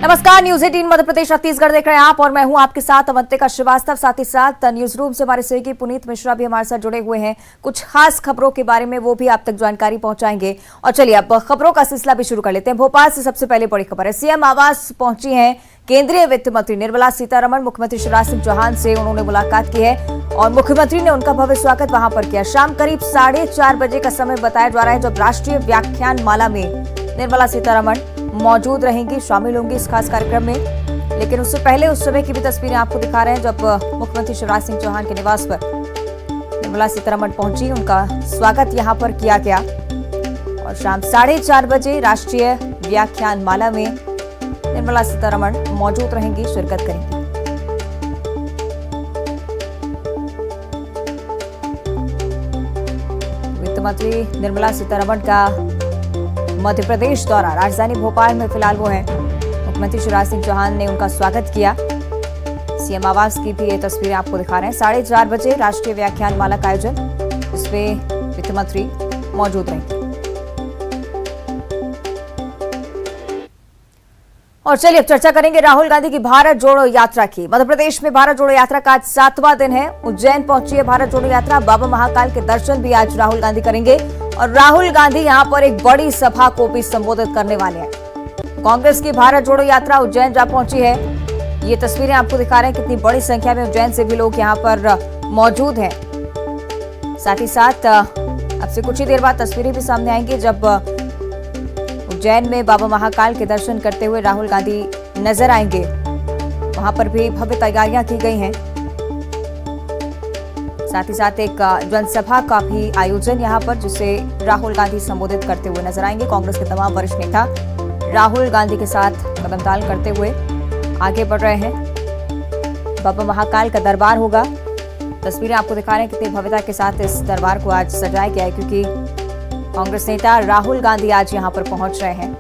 नमस्कार, न्यूज 18 मध्य प्रदेश छत्तीसगढ़ देख रहे हैं आप और मैं हूं आपके साथ अवंतिका श्रीवास्तव। साथ ही साथ न्यूज रूम से हमारे सहयोगी पुनीत मिश्रा भी हमारे साथ जुड़े हुए हैं। कुछ खास खबरों के बारे में वो भी आप तक जानकारी पहुंचाएंगे। और चलिए अब खबरों का सिलसिला भी शुरू कर लेते हैं। भोपाल से सबसे पहले बड़ी खबर है, सीएम आवास पहुंची हैं केंद्रीय वित्त मंत्री निर्मला सीतारमण। मुख्यमंत्री शिवराज सिंह चौहान से उन्होंने मुलाकात की है और मुख्यमंत्री ने उनका भव्य स्वागत वहां पर किया। शाम करीब 4:30 बजे का समय बताया जा रहा है जब राष्ट्रीय व्याख्यान माला में निर्मला सीतारमण मौजूद रहेंगी, शामिल होंगी इस खास कार्यक्रम में। लेकिन उससे पहले उस समय की भी तस्वीरें आपको दिखा रहे हैं जब मुख्यमंत्री शिवराज सिंह चौहान के निवास पर निर्मला सीतारमण पहुंची, उनका स्वागत यहां पर किया गया। और शाम 4:30 बजे राष्ट्रीय व्याख्यान माला में निर्मला सीतारमण मौजूद रहेंगी, शिरकत करेंगी। वित्त मंत्री निर्मला सीतारमण का मध्य प्रदेश दौरा, राजधानी भोपाल में फिलहाल वो हैं। मुख्यमंत्री शिवराज सिंह चौहान ने उनका स्वागत किया। सीएम आवास की भी ये तस्वीरें आपको दिखा रहे हैं। 4:30 बजे राष्ट्रीय व्याख्यान माला का आयोजन, इसमें वित्त मंत्री मौजूद रहेंगे। और चलिए अब चर्चा करेंगे राहुल गांधी की भारत जोड़ो यात्रा की। मध्य प्रदेश में भारत जोड़ो यात्रा का आज 7वां दिन है। उज्जैन पहुंची है भारत जोड़ो यात्रा। बाबा महाकाल के दर्शन भी आज राहुल गांधी करेंगे और राहुल गांधी यहां पर एक बड़ी सभा को भी संबोधित करने वाले हैं। कांग्रेस की भारत जोड़ो यात्रा उज्जैन जा पहुंची है। ये तस्वीरें आपको दिखा रहे हैं कितनी बड़ी संख्या में उज्जैन से भी लोग यहां पर मौजूद हैं। साथ ही साथ अब से कुछ ही देर बाद तस्वीरें भी सामने आएंगी जब उज्जैन में बाबा महाकाल के दर्शन करते हुए राहुल गांधी नजर आएंगे। वहां पर भी भव्य तैयारियां की गई हैं। साथ ही साथ एक जनसभा का भी आयोजन यहां पर, जिसे राहुल गांधी संबोधित करते हुए नजर आएंगे। कांग्रेस के तमाम वरिष्ठ नेता राहुल गांधी के साथ कदमताल करते हुए आगे बढ़ रहे हैं। बाबा महाकाल का दरबार होगा। तस्वीरें आपको दिखा रहे हैं कितनी भव्यता के साथ इस दरबार को आज सजाया गया है, क्योंकि कांग्रेस नेता राहुल गांधी आज यहां पर पहुंच रहे हैं।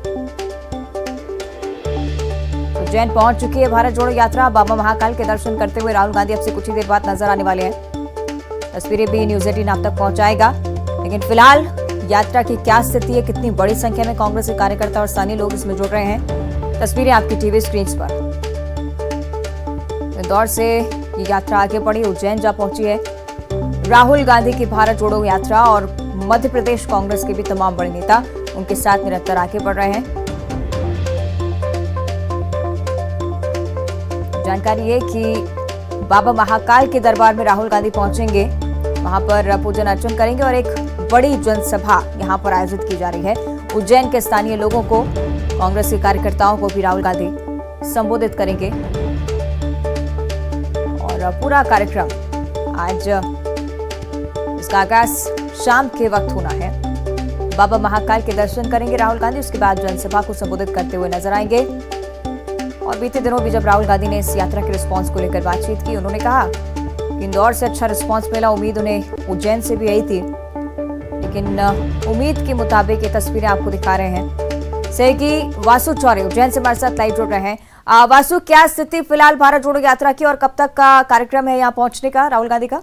उज्जैन पहुंच चुकी है भारत जोड़ो यात्रा। बाबा महाकाल के दर्शन करते हुए राहुल गांधी अब से कुछ ही देर बाद नजर आने वाले हैं। तस्वीरें भी न्यूज 18 आप तक पहुंचाएगा। लेकिन फिलहाल यात्रा की क्या स्थिति है, कितनी बड़ी संख्या में कांग्रेस के कार्यकर्ता और स्थानीय लोग इसमें जुड़ रहे हैं, तस्वीरें आपकी टीवी स्क्रीन पर। इंदौर से ये यात्रा आगे बढ़ी, उज्जैन जा पहुंची है राहुल गांधी की भारत जोड़ो यात्रा। और मध्य प्रदेश कांग्रेस के भी तमाम बड़े नेता उनके साथ निरंतर आगे बढ़ रहे हैं। जानकारी है कि बाबा महाकाल के दरबार में राहुल गांधी पहुंचेंगे, वहां पर पूजन अर्चन करेंगे और एक बड़ी जनसभा यहां पर आयोजित की जा रही है। उज्जैन के स्थानीय लोगों को, कांग्रेस के कार्यकर्ताओं को भी राहुल गांधी संबोधित करेंगे। और पूरा कार्यक्रम आज, इसका आगाज शाम के वक्त होना है। बाबा महाकाल के दर्शन करेंगे राहुल गांधी, उसके बाद जनसभा को संबोधित करते हुए नजर आएंगे। और बीते दिनों भी जब राहुल गांधी ने इस यात्रा के रिस्पांस को लेकर बातचीत की, उन्होंने कहा कि इंदौर से अच्छा रिस्पांस मिला, उम्मीद उन्हें उज्जैन से भी आई थी, लेकिन उम्मीद के मुताबिक ये तस्वीरें आपको दिखा रहे हैं। सहयोगी वासु चौरे उज्जैन से हमारे साथ लाइव जुड़ रहे हैं। वासु, क्या स्थिति फिलहाल भारत जोड़ो यात्रा की और कब तक का कार्यक्रम है यहाँ पहुंचने का राहुल गांधी का?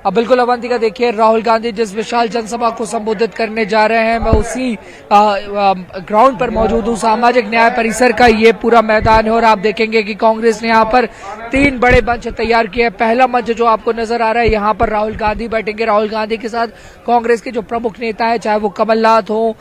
अब बिल्कुल अवंतिका, देखिए राहुल गांधी जिस विशाल जनसभा को संबोधित करने जा रहे हैं, मैं उसी ग्राउंड पर मौजूद हूँ। सामाजिक न्याय परिसर का ये पूरा मैदान है और आप देखेंगे कि कांग्रेस ने यहाँ पर 3 बड़े मंच तैयार किए हैं। पहला मंच जो आपको नजर आ रहा है, यहाँ पर राहुल गांधी बैठेंगे। राहुल गांधी के साथ कांग्रेस के जो प्रमुख नेता है, चाहे वो कमलनाथ हो,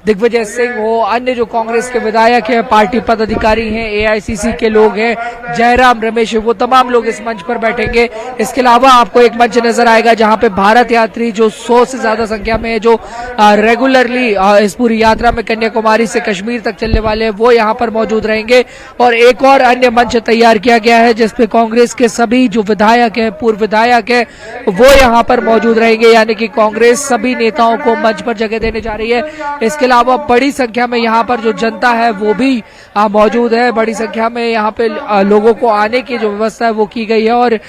दिग्विजय सिंह हो, अन्य जो कांग्रेस के विधायक हैं, पार्टी पदाधिकारी हैं, एआईसीसी के लोग हैं, जयराम रमेश, वो तमाम लोग इस मंच पर बैठेंगे। इसके अलावा आपको एक मंच नजर आएगा जहां पे भारत यात्री जो 100 से ज्यादा संख्या में है, जो रेगुलरली इस पूरी यात्रा में कन्याकुमारी से कश्मीर तक चलने वाले हैं, वो यहाँ पर मौजूद रहेंगे। और एक और अन्य मंच तैयार किया गया है जिसपे कांग्रेस के सभी जो विधायक हैं, पूर्व विधायक हैं, वो यहाँ पर मौजूद रहेंगे। यानी कि कांग्रेस सभी नेताओं को मंच पर जगह देने जा रही है। इसके अलावा बड़ी संख्या में यहाँ पर जो जनता है वो भी मौजूद है। बड़ी संख्या में यहाँ पे लोगों को आने की जो व्यवस्था है वो की गई है। और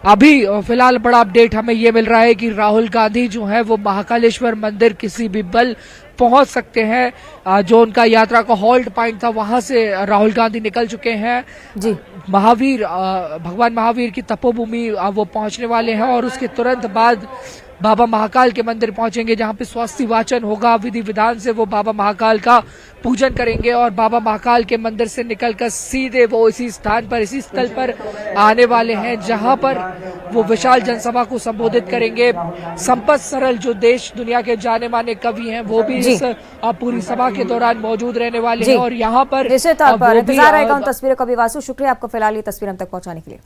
अभी फिलहाल बड़ा अपडेट हमें ये मिल रहा है कि राहुल गांधी जो है वो महाकालेश्वर मंदिर किसी भी बल पहुंच सकते हैं। जो उनका यात्रा का हॉल्ट पॉइंट था वहां से राहुल गांधी निकल चुके हैं जी। महावीर भगवान महावीर की तपोभूमि वो पहुंचने वाले हैं और उसके तुरंत बाद बाबा महाकाल के मंदिर पहुंचेंगे, जहां पे स्वास्थ्य वाचन होगा। विधि विधान से वो बाबा महाकाल का पूजन करेंगे और बाबा महाकाल के मंदिर से निकलकर सीधे वो इसी स्थान पर, इसी स्थल पर आने वाले हैं जहां पर वो विशाल जनसभा को संबोधित करेंगे। संपत सरल जो देश दुनिया के जाने माने कवि हैं वो भी इस पूरी सभा के दौरान मौजूद रहने वाले हैं और यहाँ पर निश्चित तौर पर इंतजार रहेगा उन तस्वीरों का भी। वासु, शुक्रिया आपको फिलहाल ये तस्वीर हम तक पहुंचाने के लिए।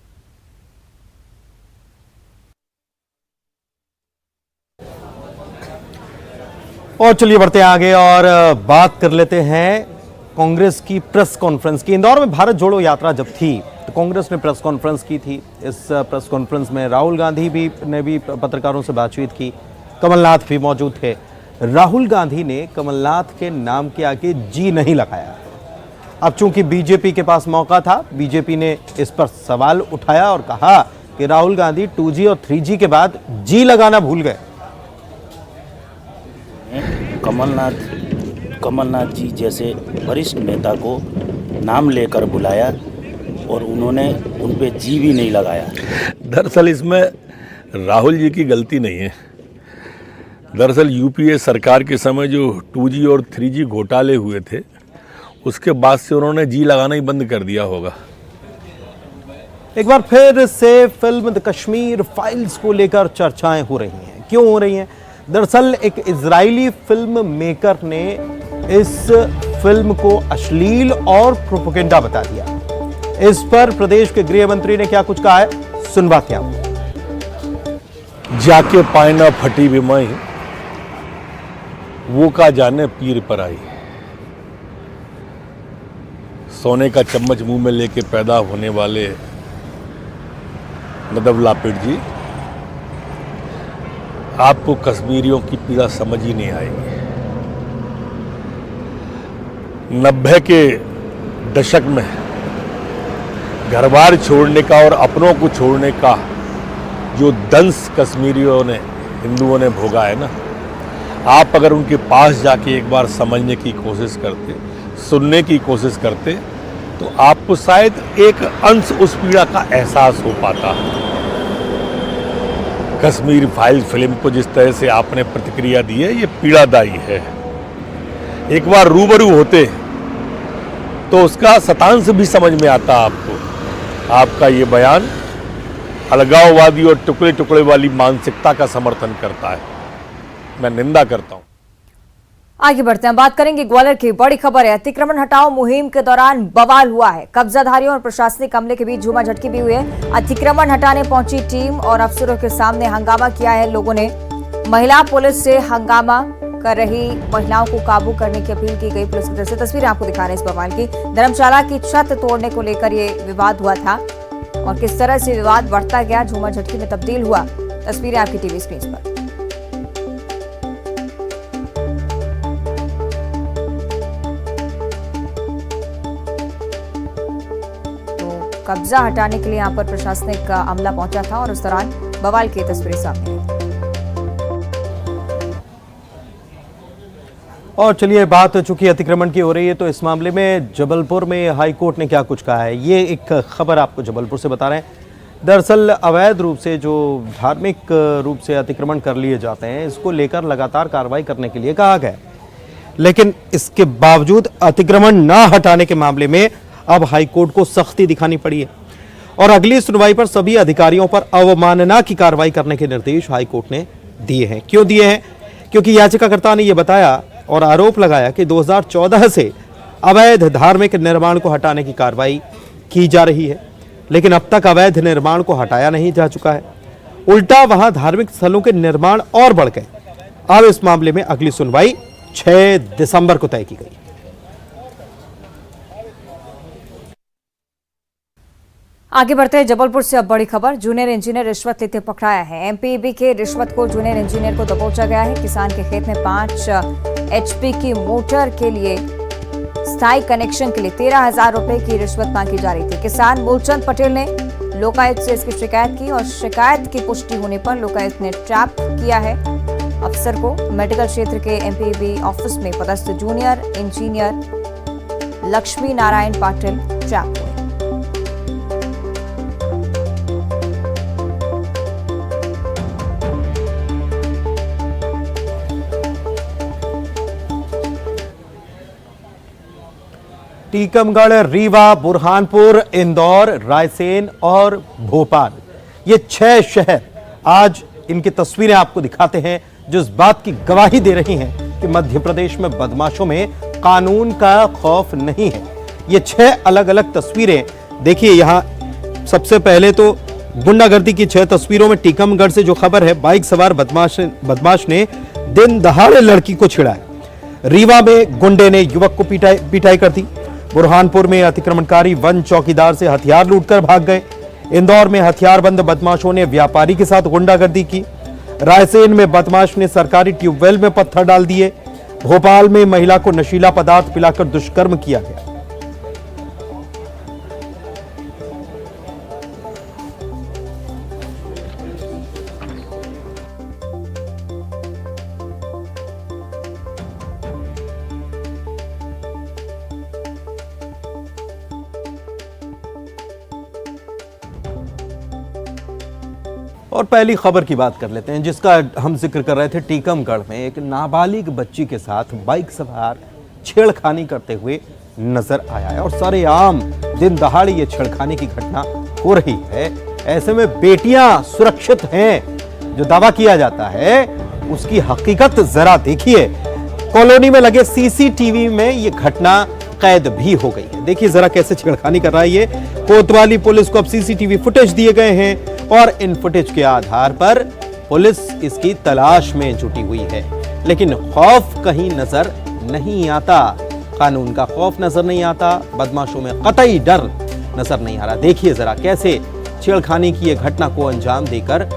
और चलिए बढ़ते हैं आगे और बात कर लेते हैं कांग्रेस की प्रेस कॉन्फ्रेंस की। इंदौर में भारत जोड़ो यात्रा जब थी तो कांग्रेस ने प्रेस कॉन्फ्रेंस की थी। इस प्रेस कॉन्फ्रेंस में राहुल गांधी ने भी पत्रकारों से बातचीत की, कमलनाथ भी मौजूद थे। राहुल गांधी ने कमलनाथ के नाम के आगे जी नहीं लगाया। अब चूंकि बीजेपी के पास मौका था, बीजेपी ने इस पर सवाल उठाया और कहा कि राहुल गांधी 2G और 3G के बाद जी लगाना भूल गए। कमलनाथ जी जैसे वरिष्ठ नेता को नाम लेकर बुलाया और उन्होंने उन पे जी भी नहीं लगाया। दरअसल इसमें राहुल जी की गलती नहीं है। दरअसल यूपीए सरकार के समय जो 2G और 3G घोटाले हुए थे उसके बाद से उन्होंने जी लगाना ही बंद कर दिया होगा। एक बार फिर से फिल्म द कश्मीर फाइल्स को लेकर चर्चाएं हो रही हैं। क्यों हो रही हैं? दरअसल एक इजरायली फिल्म मेकर ने इस फिल्म को अश्लील और प्रोपेगेंडा बता दिया। इस पर प्रदेश के गृह मंत्री ने क्या कुछ कहा है, सुनवाते हैं आपको। जाके पायना फटी बिमाई वो का जाने पीर पर आई। सोने का चम्मच मुंह में लेके पैदा होने वाले नदब लापिड़ जी, आपको कश्मीरियों की पीड़ा समझ ही नहीं आएगी। 90 के दशक में घर-बार छोड़ने का और अपनों को छोड़ने का जो दंश कश्मीरियों ने, हिंदुओं ने भोगा है ना, आप अगर उनके पास जाके एक बार समझने की कोशिश करते, सुनने की कोशिश करते तो आपको शायद एक अंश उस पीड़ा का एहसास हो पाता। कश्मीर फाइल फिल्म को जिस तरह से आपने प्रतिक्रिया दी है ये पीड़ादायी है। एक बार रूबरू होते तो उसका शतांश भी समझ में आता आपको। आपका ये बयान अलगाववादी और टुकड़े टुकड़े वाली मानसिकता का समर्थन करता है, मैं निंदा करता हूं। आगे बढ़ते हैं, बात करेंगे ग्वालियर की बड़ी खबर है। अतिक्रमण हटाओ मुहिम के दौरान बवाल हुआ है। कब्जाधारियों और प्रशासनिक अमले के बीच झूमाझटकी भी हुई है। अतिक्रमण हटाने पहुंची टीम और अफसरों के सामने हंगामा किया है लोगों ने। महिला पुलिस से हंगामा कर रही महिलाओं को काबू करने की अपील की गई पुलिस की तरफ से। तस्वीरें आपको दिखा रहे हैं इस बवाल की। धर्मशाला की छत तोड़ने को लेकर ये विवाद हुआ था और किस तरह से विवाद बढ़ता गया, झूमाझटकी में तब्दील हुआ। तस्वीरें आपकी टीवी स्क्रीन पर। कब्जा हटाने के लिए यहां पर प्रशासनिक अमला पहुंचा था और उस दौरान बवाल की तस्वीरें सामने आई। और चलिए बात चूंकि अतिक्रमण की हो रही है तो इस मामले में जबलपुर में हाईकोर्ट ने क्या कुछ कहा है, ये एक खबर आपको जबलपुर से बता रहे हैं। दरअसल अवैध रूप से जो धार्मिक रूप से अतिक्रमण कर लिए जाते हैं इसको लेकर लगातार कार्रवाई करने के लिए कहा गया, लेकिन इसके बावजूद अतिक्रमण न हटाने के मामले में अब हाईकोर्ट को सख्ती दिखानी पड़ी है और अगली सुनवाई पर सभी अधिकारियों पर अवमानना की कार्रवाई करने के निर्देश हाईकोर्ट ने दिए हैं। क्यों दिए हैं? क्योंकि याचिकाकर्ता ने यह बताया और आरोप लगाया कि 2014 से अवैध धार्मिक निर्माण को हटाने की कार्रवाई की जा रही है, लेकिन अब तक अवैध निर्माण को हटाया नहीं जा चुका है। उल्टा वहां धार्मिक स्थलों के निर्माण और बढ़ गए। अब इस मामले में अगली सुनवाई 6 दिसंबर को तय की गई। आगे बढ़ते हैं, जबलपुर से अब बड़ी खबर। जूनियर इंजीनियर रिश्वत लेते पकड़ाया है। एमपीईबी के रिश्वत को जूनियर इंजीनियर को दबोचा गया है। किसान के खेत में 5 HP की मोटर के लिए स्थायी कनेक्शन के लिए 13,000 रुपए की रिश्वत मांगी जा रही थी। किसान मूलचंद पटेल ने लोकायुक्त से इसकी शिकायत की और शिकायत की पुष्टि होने पर लोकायुक्त ने ट्रैप किया है अफसर को मेडिकल क्षेत्र के एमपीबी ऑफिस में पदस्थ junior engineer Lakshmi Narayan Patil chap हुए। टीकमगढ़, रीवा, बुरहानपुर, इंदौर, रायसेन और भोपाल, ये 6 शहर आज इनकी तस्वीरें आपको दिखाते हैं जो इस बात की गवाही दे रही हैं कि मध्य प्रदेश में बदमाशों में कानून का खौफ नहीं है। ये 6 अलग अलग तस्वीरें देखिए। यहां सबसे पहले तो गुंडागर्दी की 6 तस्वीरों में टीकमगढ़ से जो खबर है, बाइक सवार बदमाश ने दिन दहाड़े लड़की को छिड़ाया। रीवा में गुंडे ने युवक को पिटाई कर दी। बुरहानपुर में अतिक्रमणकारी वन चौकीदार से हथियार लूटकर भाग गए। इंदौर में हथियारबंद बदमाशों ने व्यापारी के साथ गुंडागर्दी की। रायसेन में बदमाश ने सरकारी ट्यूबवेल में पत्थर डाल दिए। भोपाल में महिला को नशीला पदार्थ पिलाकर दुष्कर्म किया गया। और पहली खबर की बात कर लेते हैं जिसका हम जिक्र कर रहे थे। टीकमगढ़ में एक नाबालिग बच्ची के साथ बाइक सवार छेड़खानी करते हुए नजर आया है और सरेआम दिन दहाड़े ये छेड़खानी की घटना हो रही है। ऐसे में बेटियां सुरक्षित हैं जो दावा किया जाता है उसकी हकीकत जरा देखिए। कॉलोनी में लगे सीसीटीवी में ये घटना कैद भी हो गई है। देखिए जरा कैसे छेड़खानी कर रहा है ये। कोतवाली पुलिस को अब सीसीटीवी फुटेज दिए गए हैं और इन फुटेज के आधार पर पुलिस इसकी तलाश में जुटी हुई है, लेकिन खौफ कहीं नजर नहीं आता। कानून का खौफ नजर नहीं आता, बदमाशों में कतई डर नजर नहीं आ रहा। देखिए जरा कैसे छेड़खानी की यह घटना को अंजाम देकर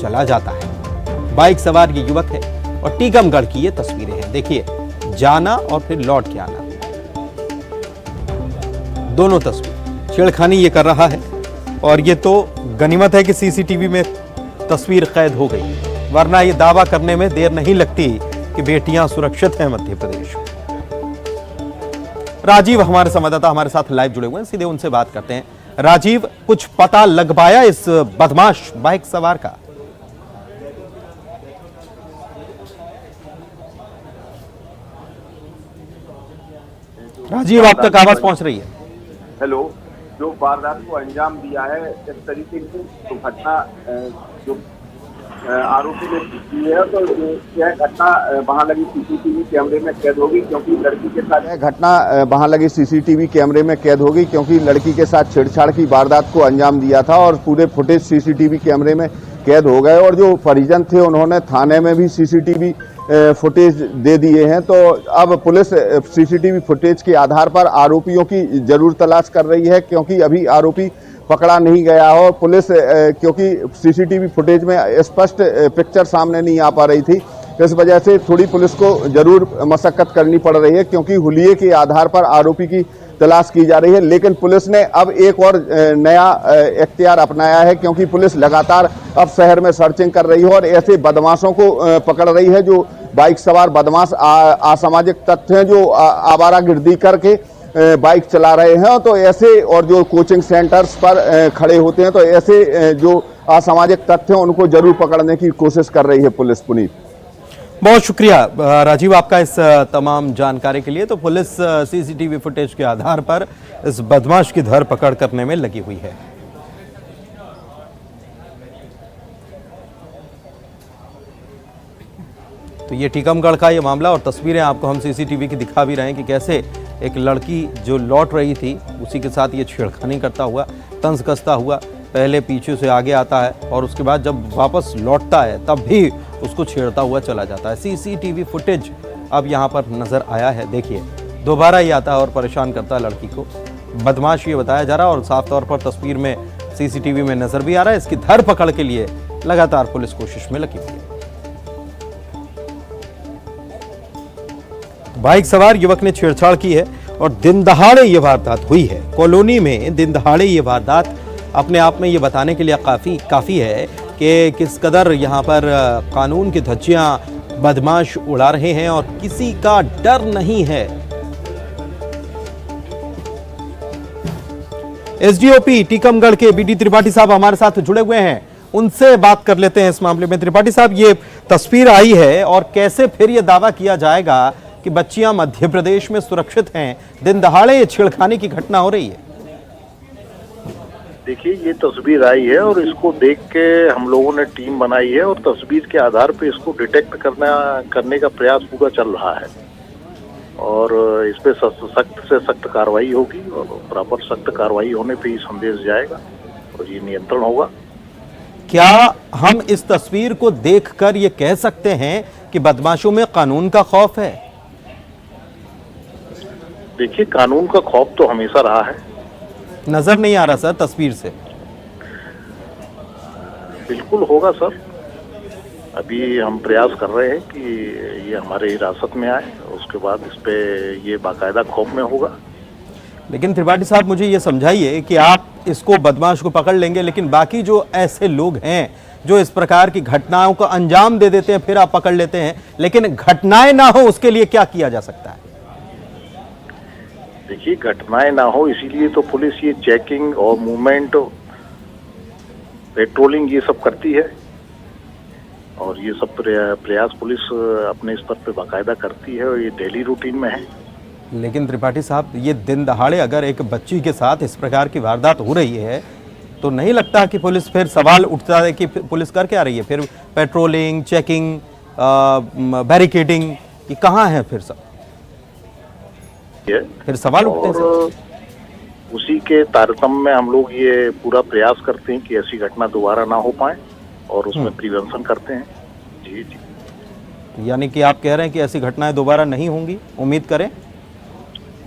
चला जाता है। बाइक सवार ये युवक है और टीकमगढ़ की ये तस्वीरें हैं। देखिए जाना और फिर लौट के आना, दोनों तस्वीर छेड़खानी ये कर रहा है। और ये तो गनीमत है कि सीसीटीवी में तस्वीर कैद हो गई, वरना ये दावा करने में देर नहीं लगती कि बेटियां सुरक्षित हैं मध्य प्रदेश में। राजीव हमारे संवाददाता हमारे साथ लाइव जुड़े हुए हैं, सीधे उनसे बात करते हैं। राजीव, कुछ पता लग पाया इस बदमाश बाइक सवार का? राजीव, आप तक आवाज पहुंच रही है? हेलो, जो वारदात को अंजाम दिया है इस तरीके की तो घटना जो आरोपी ने की है, तो यह घटना वहां लगी सीसीटीवी कैमरे में कैद होगी क्योंकि लड़की के साथ वहां लगी सीसीटीवी कैमरे में कैद होगी क्योंकि लड़की के साथ छेड़छाड़ की वारदात को अंजाम दिया था और पूरे फुटेज सीसीटीवी कैमरे में कैद हो गए। और जो परिजन थे उन्होंने थाने में भी सीसीटीवी फुटेज दे दिए हैं। तो अब पुलिस सीसीटीवी फुटेज के आधार पर आरोपियों की जरूर तलाश कर रही है क्योंकि अभी आरोपी पकड़ा नहीं गया हो। पुलिस क्योंकि सीसीटीवी फुटेज में स्पष्ट पिक्चर सामने नहीं आ पा रही थी, इस वजह से थोड़ी पुलिस को जरूर मशक्कत करनी पड़ रही है क्योंकि हुलिये के आधार पर आरोपी की तलाश की जा रही है। लेकिन पुलिस ने अब एक और नया इख्तियार अपनाया है क्योंकि पुलिस लगातार अब शहर में सर्चिंग कर रही है और ऐसे बदमाशों को पकड़ रही है जो बाइक सवार बदमाश असामाजिक तत्व हैं जो आवारागर्दी करके बाइक चला रहे हैं। तो ऐसे और जो कोचिंग सेंटर्स पर खड़े होते हैं, तो ऐसे जो असामाजिक तत्व हैं उनको जरूर पकड़ने की कोशिश कर रही है पुलिस। पुनीत, बहुत शुक्रिया राजीव आपका इस तमाम जानकारी के लिए। तो पुलिस सीसीटीवी फुटेज के आधार पर इस बदमाश की धरपकड़ करने में लगी हुई है। तो ये टीकमगढ़ का ये मामला और तस्वीरें आपको हम सीसीटीवी की दिखा भी रहे हैं कि कैसे एक लड़की जो लौट रही थी उसी के साथ ये छेड़खानी करता हुआ, तंज कसता हुआ पहले पीछे से आगे आता है और उसके बाद जब वापस लौटता है तब भी उसको छेड़ता हुआ चला जाता है। सीसीटीवी फुटेज अब यहाँ पर नजर आया है। देखिए दोबारा ये आता है और परेशान करता है लड़की को। बदमाश ये बताया जा रहा है और साफ तौर पर तस्वीर में सीसीटीवी में नजर भी आ रहा है। इसकी धरपकड़ के लिए लगातार पुलिस कोशिश में लगी हुई है। बाइक सवार युवक ने छेड़छाड़ की है और दिन दहाड़े ये वारदात हुई है। कॉलोनी में दिन दहाड़े ये वारदात अपने आप में ये बताने के लिए काफ़ी है कि किस कदर यहाँ पर कानून की धज्जियां बदमाश उड़ा रहे हैं और किसी का डर नहीं है। एसडीओपी टीकमगढ़ के बीडी त्रिपाठी साहब हमारे साथ जुड़े हुए हैं, उनसे बात कर लेते हैं इस मामले में। त्रिपाठी साहब, ये तस्वीर आई है और कैसे फिर ये दावा किया जाएगा कि बच्चियां मध्य प्रदेश में सुरक्षित हैं? दिन दहाड़े ये छेड़खानी की घटना हो रही है। देखिए, ये तस्वीर आई है और इसको देख के हम लोगों ने टीम बनाई है और तस्वीर के आधार पे इसको डिटेक्ट करने का प्रयास पूरा चल रहा है और इस पे सख्त से सख्त कार्रवाई होगी और प्रॉपर सख्त कार्रवाई होने पे ही संदेश जाएगा और ये नियंत्रण होगा। क्या हम इस तस्वीर को देखकर ये कह सकते हैं कि बदमाशों में कानून का खौफ है? देखिए, कानून का खौफ तो हमेशा रहा है, नजर नहीं आ रहा सर तस्वीर से। बिल्कुल होगा सर, अभी हम प्रयास कर रहे हैं कि ये हमारे हिरासत में आए, उसके बाद इस पे ये बाकायदा खौफ में होगा। लेकिन त्रिपाठी साहब, मुझे ये समझाइए कि आप इसको बदमाश को पकड़ लेंगे, लेकिन बाकी जो ऐसे लोग हैं जो इस प्रकार की घटनाओं को अंजाम दे देते हैं, फिर आप पकड़ लेते हैं, लेकिन घटनाएं ना हो उसके लिए क्या किया जा सकता है? देखिए, घटनाएं ना हो इसीलिए तो पुलिस ये चेकिंग और मूवमेंट, पेट्रोलिंग ये सब करती है और ये सब प्रयास पुलिस अपने स्तर पे बाकायदा करती है और ये डेली रूटीन में है। लेकिन त्रिपाठी साहब, ये दिन दहाड़े अगर एक बच्ची के साथ इस प्रकार की वारदात हो रही है तो नहीं लगता कि पुलिस, फिर सवाल उठता है कि पुलिस कर क्या रही है? फिर पेट्रोलिंग, चेकिंग, बैरिकेडिंग, ये कहाँ है फिर सब? फिर सवाल उठते हैं सर। उसी के तारतम्य में हम लोग ये पूरा प्रयास करते हैं कि ऐसी घटना दोबारा ना हो पाए और उसमें प्रिवेंशन करते हैं। जी जी। यानी कि आप कह रहे हैं कि ऐसी घटनाएं दोबारा नहीं होंगी, उम्मीद करें?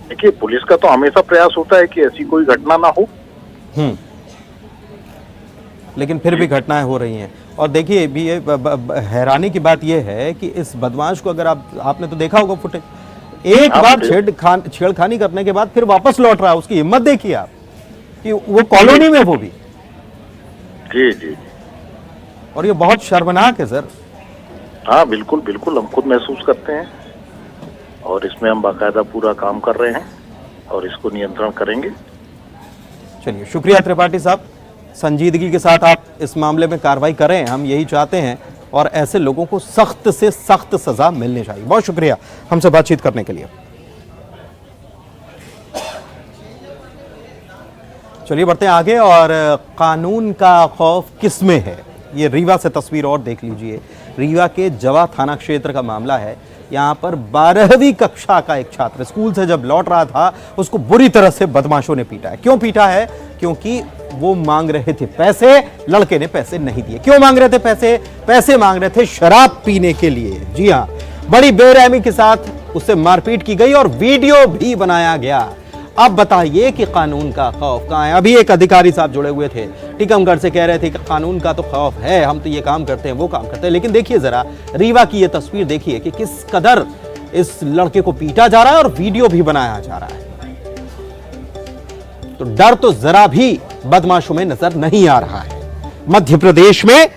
देखिए, पुलिस का तो हमेशा प्रयास होता है कि ऐसी कोई घटना ना हो। लेकिन फिर भी घटनाएं हो रही हैं। और देखिए, भी ये हैरानी की बात यह है कि इस बदमाश को अगर आपने तो देखा होगा फुटेज, एक बार छेड़खानी करने के बाद फिर वापस लौट रहा है। उसकी हिम्मत देखिए आप, कि वो कॉलोनी में वो भी। जी जी। और ये बहुत शर्मनाक है सर। हाँ बिल्कुल बिल्कुल, हम खुद महसूस करते हैं और इसमें हम बाकायदा पूरा काम कर रहे हैं और इसको नियंत्रण करेंगे। चलिए, शुक्रिया त्रिपाठी साहब, संजीदगी के साथ आप इस मामले में कार्रवाई करें, हम यही चाहते हैं और ऐसे लोगों को सख्त से सख्त सजा मिलनी चाहिए। बहुत शुक्रिया हमसे बातचीत करने के लिए। चलिए बढ़ते हैं आगे। और कानून का खौफ किसमें है, ये रीवा से तस्वीर और देख लीजिए। रीवा के जवा थाना क्षेत्र का मामला है। यहाँ पर 12वीं कक्षा का एक छात्र स्कूल से जब लौट रहा था, उसको बुरी तरह से बदमाशों ने पीटा है। क्यों पीटा है? क्योंकि वो मांग रहे थे पैसे, लड़के ने पैसे नहीं दिए। क्यों मांग रहे थे पैसे? पैसे मांग रहे थे शराब पीने के लिए। जी हाँ, बड़ी बेरहमी के साथ उससे मारपीट की गई और वीडियो भी बनाया गया। अब बताइए कि कानून का खौफ कहाँ है? अभी एक अधिकारी साहब जुड़े हुए थे, टीकमगढ़ से कह रहे थे कि कानून का तो खौफ है, हम तो ये काम करते हैं, वो काम करते हैं। लेकिन देखिए जरा रीवा की ये तस्वीर देखिए कि किस कदर इस लड़के को पीटा जा रहा है और वीडियो भी बनाया जा रहा है। तो डर तो जरा भी बदमाशों में नजर नहीं आ रहा है। मध्य प्रदेश में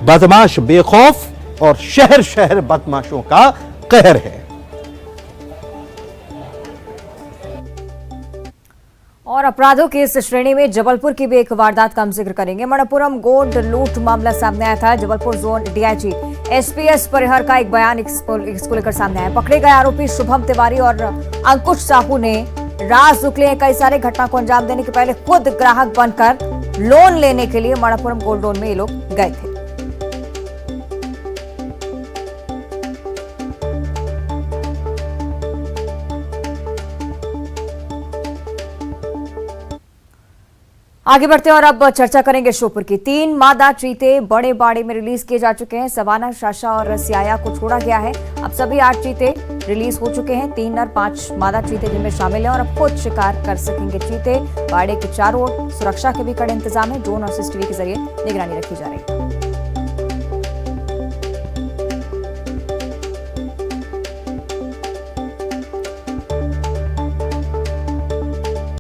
बदमाश बेखौफ और शहर शहर बदमाशों का कहर है। और अपराधों की इस श्रेणी में जबलपुर की भी एक वारदात का हम जिक्र करेंगे। मणप्पुरम गोल्ड लूट मामला सामने आया था। जबलपुर जोन डीआईजी एसपीएस परिहर का एक बयान इसको लेकर सामने आया। पकड़े गए आरोपी शुभम तिवारी और अंकुश साहू ने राज उकले कई सारे घटना को अंजाम देने के पहले खुद ग्राहक बनकर लोन लेने के लिए मणप्पुरम गोल्ड लोन में ये लोग गए थे। आगे बढ़ते हैं और अब चर्चा करेंगे श्योपुर की। 3 मादा चीते बड़े बाड़े में रिलीज किए जा चुके हैं। सवाना, शाशा और सियाया को छोड़ा गया है। अब सभी 8 चीते रिलीज हो चुके हैं। 3 नर 5 मादा चीते जिनमें शामिल हैं और अब खुद शिकार कर सकेंगे चीते। बाड़े के चारों ओर सुरक्षा के भी कड़े इंतजाम है। ड्रोन और सीसीटीवी के जरिए निगरानी रखी जा रही है।